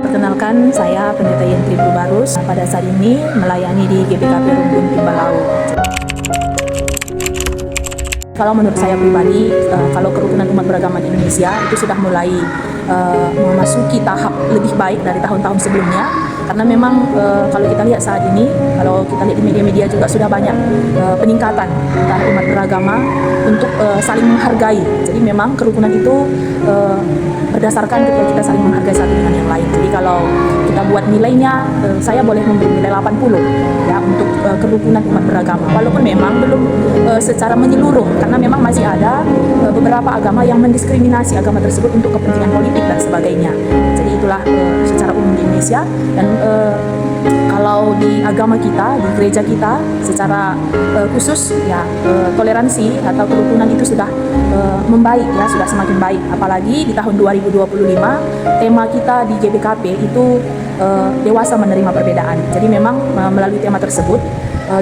Perkenalkan, saya Pendeta Yentri Barus. Pada saat ini melayani di GBKP Rumpun Timbalau. Kalau menurut saya pribadi, kalau kerukunan umat beragama di Indonesia itu sudah mulai memasuki tahap lebih baik dari tahun-tahun sebelumnya. Karena memang kalau kita lihat saat ini, kalau kita lihat di media-media juga sudah banyak peningkatan antara umat beragama untuk saling menghargai. Jadi memang kerukunan itu berdasarkan ketika kita saling menghargai satu dengan yang lain. Jadi kalau kita buat nilainya, saya boleh memberi nilai 80 ya untuk kerukunan umat beragama. Walaupun memang belum secara menyeluruh, karena memang masih ada beberapa agama yang mendiskriminasi agama tersebut untuk kepentingan politik dan sebagainya. Jadi itulah secara umum di Indonesia. Dan kalau di agama kita, di gereja kita secara khusus ya toleransi atau kerukunan itu sudah membaik ya, sudah semakin baik. Apalagi di tahun 2025 tema kita di GBKP itu dewasa menerima perbedaan. Jadi memang melalui tema tersebut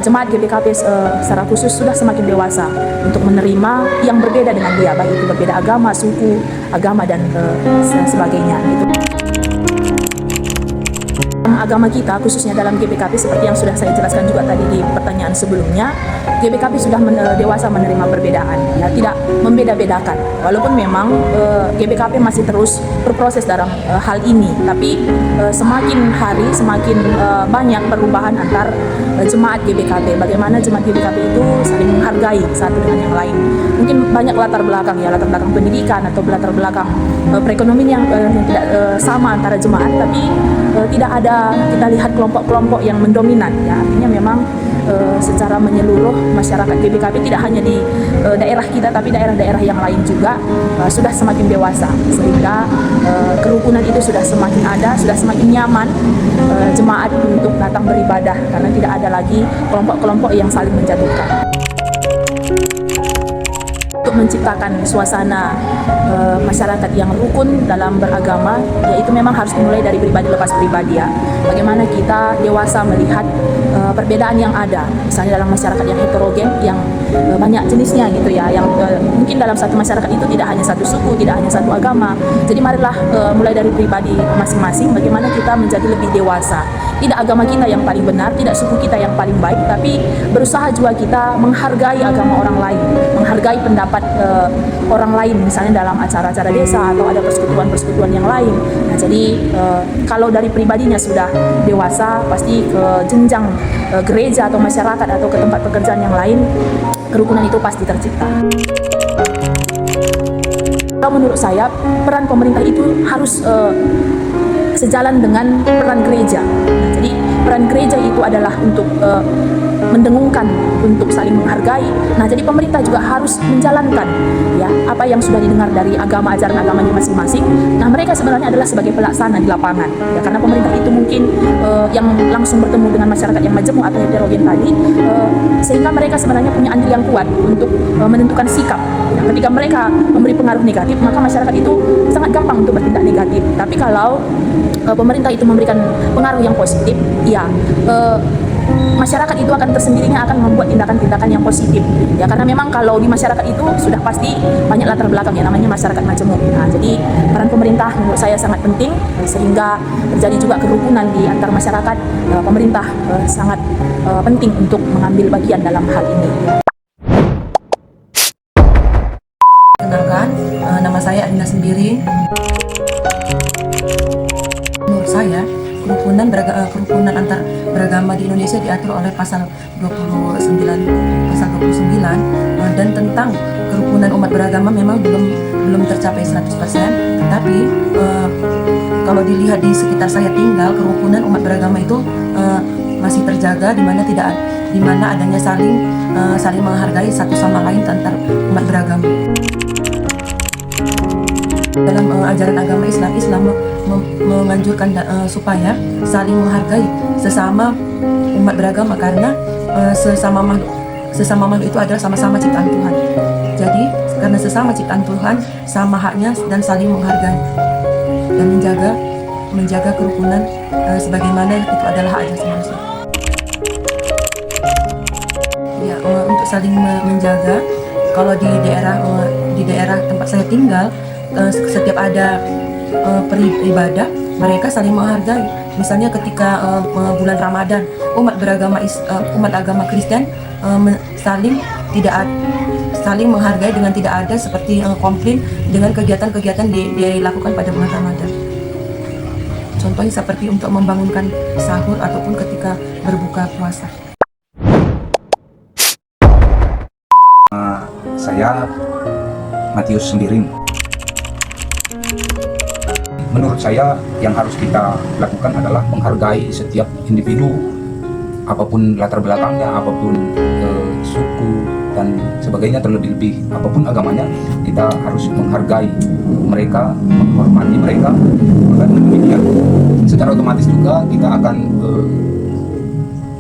jemaat GBKP secara khusus sudah semakin dewasa untuk menerima yang berbeda dengan dia, baik itu berbeda agama, suku, agama dan sebagainya gitu. Agama kita khususnya dalam GBKP seperti yang sudah saya jelaskan juga tadi di pertanyaan sebelumnya, GBKP sudah dewasa menerima perbedaan ya, tidak membeda-bedakan. Walaupun memang GBKP masih terus berproses dalam hal ini, tapi semakin hari semakin banyak perubahan antar jemaat GBKP. Bagaimana jemaat GBKP itu saling menghargai satu dengan yang lain. Mungkin banyak latar belakang ya, latar belakang pendidikan atau latar belakang perekonomian yang tidak sama antara jemaat, tapi tidak ada kita lihat kelompok-kelompok yang mendominan ya. Artinya memang secara menyeluruh masyarakat GBKP tidak hanya di daerah kita, tapi daerah-daerah yang lain juga sudah semakin dewasa, sehingga kerukunan itu sudah semakin ada, sudah semakin nyaman jemaat untuk datang beribadah karena tidak ada lagi kelompok-kelompok yang saling menjatuhkan. Untuk menciptakan suasana masyarakat yang rukun dalam beragama, yaitu memang harus dimulai dari pribadi lepas pribadi ya. Bagaimana kita dewasa melihat perbedaan yang ada, misalnya dalam masyarakat yang heterogen, yang banyak jenisnya gitu ya, yang mungkin dalam satu masyarakat itu tidak hanya satu suku, tidak hanya satu agama. Jadi marilah mulai dari pribadi masing-masing, bagaimana kita menjadi lebih dewasa. Tidak agama kita yang paling benar, tidak suku kita yang paling baik, tapi berusaha juga kita menghargai agama orang lain, menghargai pendapat orang lain, misalnya dalam acara-acara desa atau ada persekutuan-persekutuan yang lain. Nah, jadi kalau dari pribadinya sudah dewasa, pasti ke jenjang gereja atau masyarakat atau ke tempat pekerjaan yang lain, kerukunan itu pasti tercipta. Kalau menurut saya, peran pemerintah itu harus sejalan dengan peran gereja. Nah, jadi peran gereja itu adalah untuk mendengungkan, untuk saling menghargai. Nah, jadi pemerintah juga harus menjalankan ya apa yang sudah didengar dari agama, ajaran agamanya masing-masing. Nah, mereka sebenarnya adalah sebagai pelaksana di lapangan ya, karena pemerintah itu mungkin yang langsung bertemu dengan masyarakat yang majemuk atau heterogen tadi, sehingga mereka sebenarnya punya andil yang kuat untuk menentukan sikap. Nah, ketika mereka memberi pengaruh negatif, maka masyarakat itu sangat gampang untuk bertindak negatif. Tapi kalau pemerintah itu memberikan pengaruh yang positif, ya masyarakat itu akan tersendirinya akan membuat tindakan-tindakan yang positif ya, karena memang kalau di masyarakat itu sudah pasti banyak latar belakang ya, namanya masyarakat majemuk. Nah, jadi peran pemerintah menurut saya sangat penting sehingga terjadi juga kerukunan di antar masyarakat. Pemerintah sangat penting untuk mengambil bagian dalam hal ini. Kenalkan, nama saya Adina Sembiring. Menurut saya, kerukunan antar beragama di Indonesia diatur oleh pasal 29 dan tentang kerukunan umat beragama memang belum tercapai 100%, tetapi kalau dilihat di sekitar saya tinggal, kerukunan umat beragama itu masih terjaga, di mana adanya saling menghargai satu sama lain antar umat beragama. Dalam ajaran agama Islam menganjurkan supaya saling menghargai sesama umat beragama, karena sesama makhluk itu adalah sama-sama ciptaan Tuhan. Jadi karena sesama ciptaan Tuhan, sama haknya dan saling menghargai dan menjaga kerukunan sebagaimana itu adalah hak asasi manusia. Ya, untuk saling menjaga, kalau di daerah tempat saya tinggal, setiap ada beribadah mereka saling menghargai. Misalnya ketika bulan Ramadan, umat agama Kristen saling menghargai dengan tidak ada seperti komplain dengan kegiatan-kegiatan dilakukan pada bulan Ramadan. Contohnya seperti untuk membangunkan sahur ataupun ketika berbuka puasa. Saya Matius Sembiring. Menurut saya yang harus kita lakukan adalah menghargai setiap individu, apapun latar belakangnya, apapun suku dan sebagainya, terlebih-lebih apapun agamanya, kita harus menghargai mereka, menghormati mereka. Dan demikian secara otomatis juga kita akan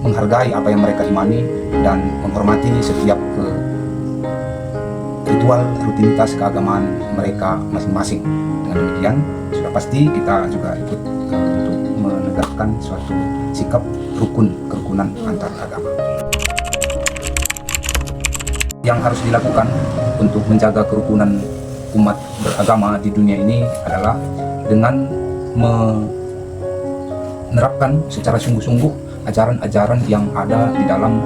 menghargai apa yang mereka imani dan menghormati setiap ritual rutinitas keagamaan mereka masing-masing. Dengan demikian sudah pasti kita juga ikut untuk menegakkan suatu sikap kerukunan antar agama. Yang harus dilakukan untuk menjaga kerukunan umat beragama di dunia ini adalah dengan menerapkan secara sungguh-sungguh ajaran-ajaran yang ada di dalam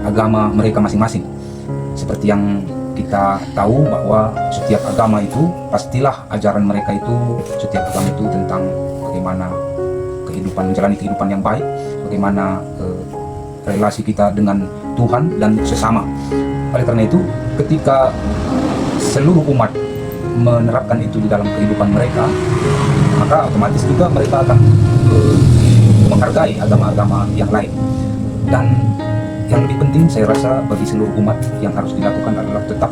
agama mereka masing-masing. Seperti yang kita tahu bahwa setiap agama itu pastilah ajaran mereka itu, setiap agama itu tentang bagaimana menjalani kehidupan yang baik, bagaimana relasi kita dengan Tuhan dan sesama. Oleh karena itu, ketika seluruh umat menerapkan itu di dalam kehidupan mereka, maka otomatis juga mereka akan menghargai agama-agama yang lain. Dan yang lebih penting saya rasa bagi seluruh umat yang harus dilakukan adalah tetap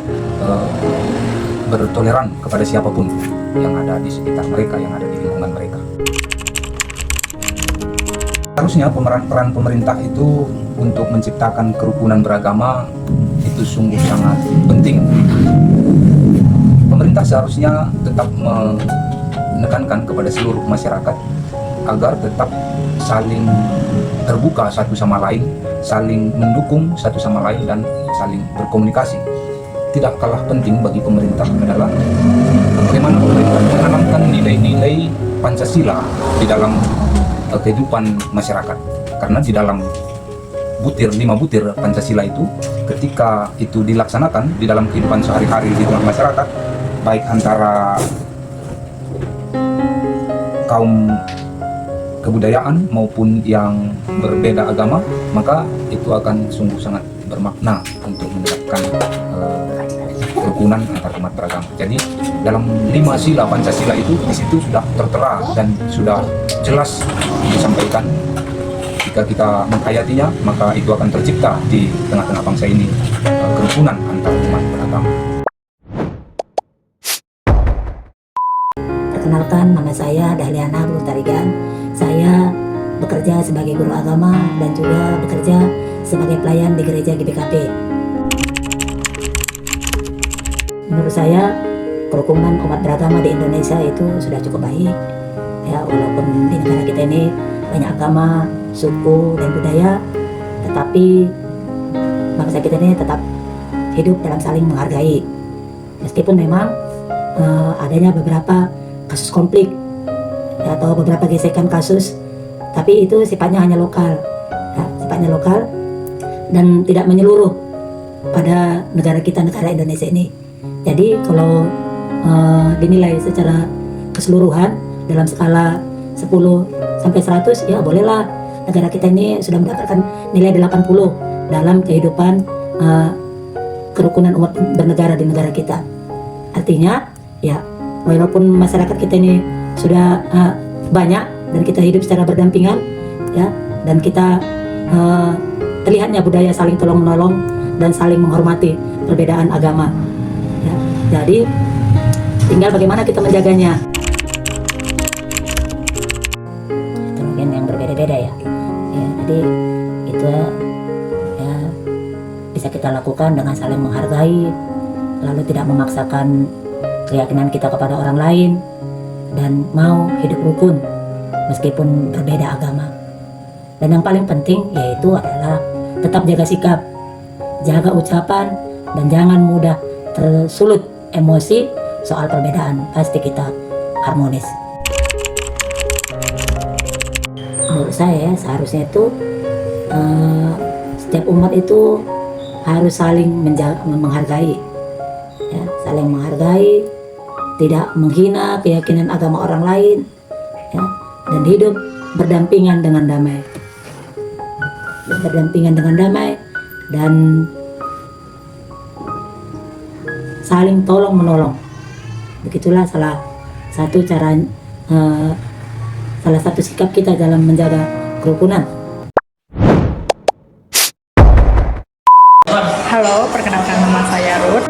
bertoleran kepada siapapun yang ada di sekitar mereka, yang ada di lingkungan mereka. Harusnya peran pemerintah itu untuk menciptakan kerukunan beragama itu sungguh sangat penting. Pemerintah seharusnya tetap menekankan kepada seluruh masyarakat agar tetap saling terbuka satu sama lain, saling mendukung satu sama lain, dan saling berkomunikasi. Tidak kalah penting bagi pemerintah adalah bagaimana pemerintah menanamkan nilai-nilai Pancasila di dalam kehidupan masyarakat. Karena di dalam 5 butir Pancasila itu, ketika itu dilaksanakan di dalam kehidupan sehari-hari di tengah masyarakat, baik antara kaum kebudayaan maupun yang berbeda agama, maka itu akan sungguh sangat bermakna untuk menerapkan kerukunan antar umat beragama. Jadi dalam 5 sila Pancasila itu di situ sudah tertera dan sudah jelas disampaikan. Jika kita menghayatinya, maka itu akan tercipta di tengah-tengah bangsa ini kerukunan antar umat beragama. Perkenalkan, nama saya Dahliana Lestarigan. Saya bekerja sebagai guru agama dan juga bekerja sebagai pelayan di gereja GBKP. Menurut saya, kerukunan umat beragama di Indonesia itu sudah cukup baik. Ya, walaupun di negara kita ini banyak agama, suku, dan budaya, tetapi bangsa kita ini tetap hidup dalam saling menghargai. Meskipun memang adanya beberapa kasus konflik atau beberapa gesekan kasus, tapi itu sifatnya hanya lokal, ya, sifatnya lokal dan tidak menyeluruh pada negara kita, negara Indonesia ini. Jadi kalau dinilai secara keseluruhan dalam skala 10 sampai 100, ya bolehlah negara kita ini sudah mendapatkan nilai 80 dalam kehidupan kerukunan umat bernegara di negara kita. Artinya, ya walaupun masyarakat kita ini sudah banyak dan kita hidup secara berdampingan, ya, dan kita terlihatnya budaya saling tolong menolong dan saling menghormati perbedaan agama, ya. Jadi tinggal bagaimana kita menjaganya. Itu mungkin yang berbeda-beda ya. Jadi itu ya bisa kita lakukan dengan saling menghargai, lalu tidak memaksakan keyakinan kita kepada orang lain, dan mau hidup rukun meskipun berbeda agama. Dan yang paling penting yaitu adalah tetap jaga sikap, jaga ucapan, dan jangan mudah tersulut emosi soal perbedaan. Pasti kita harmonis. menurut saya seharusnya itu setiap umat itu harus saling menghargai, ya, saling menghargai, tidak menghina keyakinan agama orang lain, ya, dan hidup berdampingan dengan damai, dan saling tolong menolong. Begitulah salah satu cara, salah satu sikap kita dalam menjaga kerukunan. Halo, perkenalkan nama saya Ruth.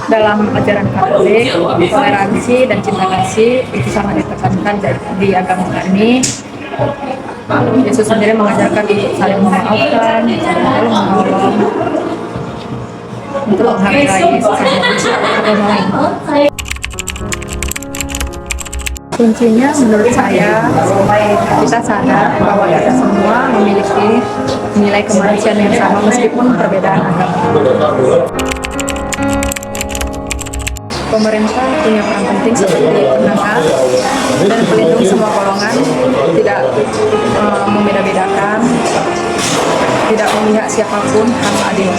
Dalam ajaran Katolik, toleransi dan cinta kasih itu sangat ditekankan di agama kami. Yesus sendiri mengajarkan untuk saling memaafkan, saling tolong menolong, untuk menghargai sesama agama lain. Kuncinya menurut saya, kita sadar bahwa kita semua memiliki nilai kemanusiaan yang sama meskipun perbedaan agama. Pemerintah punya peran penting seperti penengah dan pelindung semua golongan, tidak membeda-bedakan, tidak memihak siapapun, harus adil.